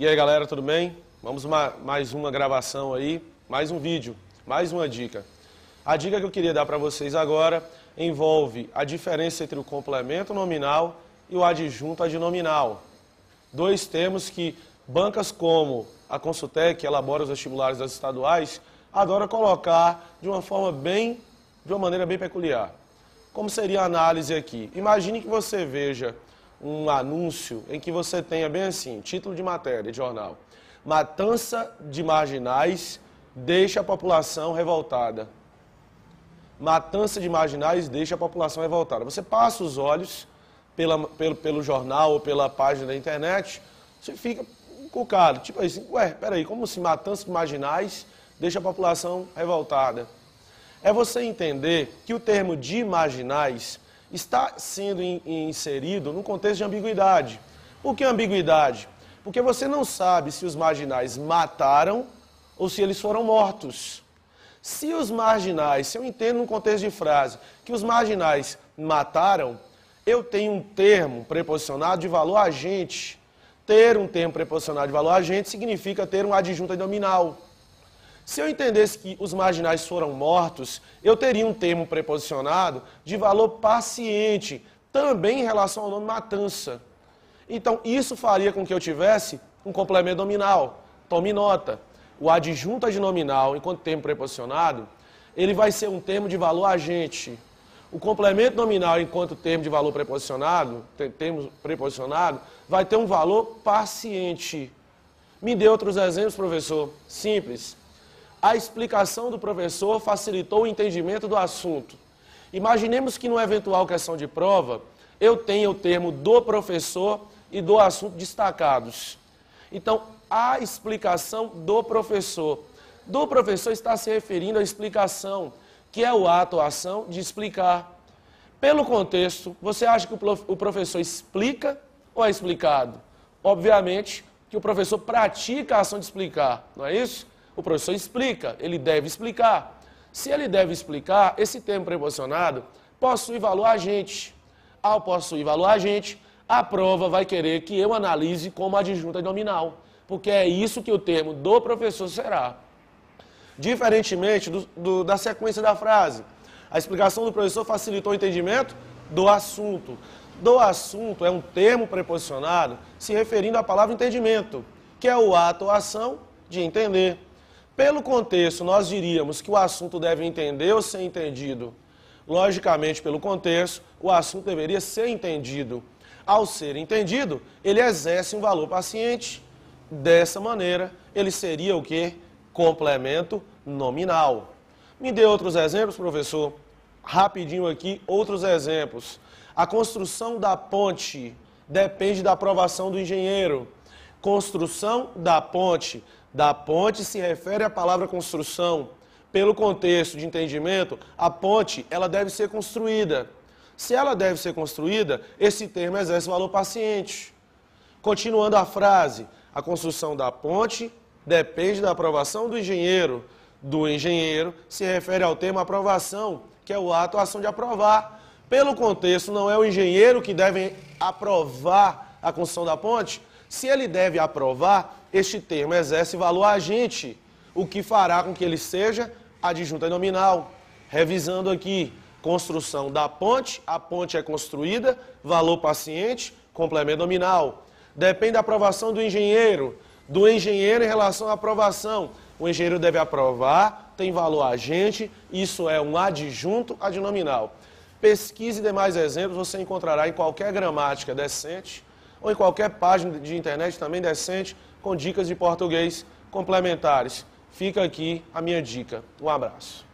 E aí galera, tudo bem? Vamos mais uma gravação aí, mais um vídeo, mais uma dica. A dica que eu queria dar para vocês agora envolve a diferença entre o complemento nominal e o adjunto adnominal. Dois termos que bancas como a Consultec, que elabora os vestibulares das estaduais, adoram colocar de uma maneira bem peculiar. Como seria a análise aqui? Imagine que você veja um anúncio em que você tenha bem assim, título de matéria de jornal: matança de marginais deixa a população revoltada. Matança de marginais deixa a população revoltada. Você passa os olhos pelo jornal ou pela página da internet, você fica encucado, tipo assim, peraí, como se matança de marginais deixa a população revoltada? É você entender que o termo de marginais está sendo inserido num contexto de ambiguidade. Por que ambiguidade? Porque você não sabe se os marginais mataram ou se eles foram mortos. Se os marginais, se eu entendo num contexto de frase que os marginais mataram, eu tenho um termo preposicionado de valor agente. Ter um termo preposicionado de valor agente significa ter um adjunto nominal. Se eu entendesse que os marginais foram mortos, eu teria um termo preposicionado de valor paciente, também em relação ao nome matança. Então, isso faria com que eu tivesse um complemento nominal. Tome nota, o adjunto adnominal, enquanto termo preposicionado, ele vai ser um termo de valor agente. O complemento nominal, enquanto termo de valor preposicionado, vai ter um valor paciente. Me dê outros exemplos, professor. Simples. A explicação do professor facilitou o entendimento do assunto. Imaginemos que, numa eventual questão de prova, eu tenha o termo do professor e do assunto destacados. Então, a explicação do professor. Do professor está se referindo à explicação, que é o ato ou ação de explicar. Pelo contexto, você acha que o professor explica ou é explicado? Obviamente que o professor pratica a ação de explicar, não é isso? O professor explica, ele deve explicar. Se ele deve explicar, esse termo preposicionado possui valor agente. Ao possuir valor agente, a prova vai querer que eu analise como adjunta nominal, porque é isso que o termo do professor será. Diferentemente da sequência da frase, a explicação do professor facilitou o entendimento do assunto. Do assunto é um termo preposicionado se referindo à palavra entendimento, que é o ato ou ação de entender. Pelo contexto, nós diríamos que o assunto deve entender ou ser entendido. Logicamente, pelo contexto, o assunto deveria ser entendido. Ao ser entendido, ele exerce um valor paciente. Dessa maneira, ele seria o quê? Complemento nominal. Me dê outros exemplos, professor. Rapidinho aqui, outros exemplos. A construção da ponte depende da aprovação do engenheiro. Construção da ponte. Da ponte se refere à palavra construção. Pelo contexto de entendimento, a ponte ela deve ser construída. Se ela deve ser construída, esse termo exerce valor paciente. Continuando a frase, a construção da ponte depende da aprovação do engenheiro. Do engenheiro se refere ao termo aprovação, que é o ato ou ação de aprovar. Pelo contexto, não é o engenheiro que deve aprovar a construção da ponte. Se ele deve aprovar, este termo exerce valor agente, o que fará com que ele seja adjunta nominal. Revisando aqui, construção da ponte, a ponte é construída, valor paciente, complemento nominal. Depende da aprovação do engenheiro em relação à aprovação. O engenheiro deve aprovar, tem valor agente, isso é um adjunto adnominal. Pesquise demais exemplos, você encontrará em qualquer gramática decente, ou em qualquer página de internet também decente, com dicas de português complementares. Fica aqui a minha dica. Um abraço.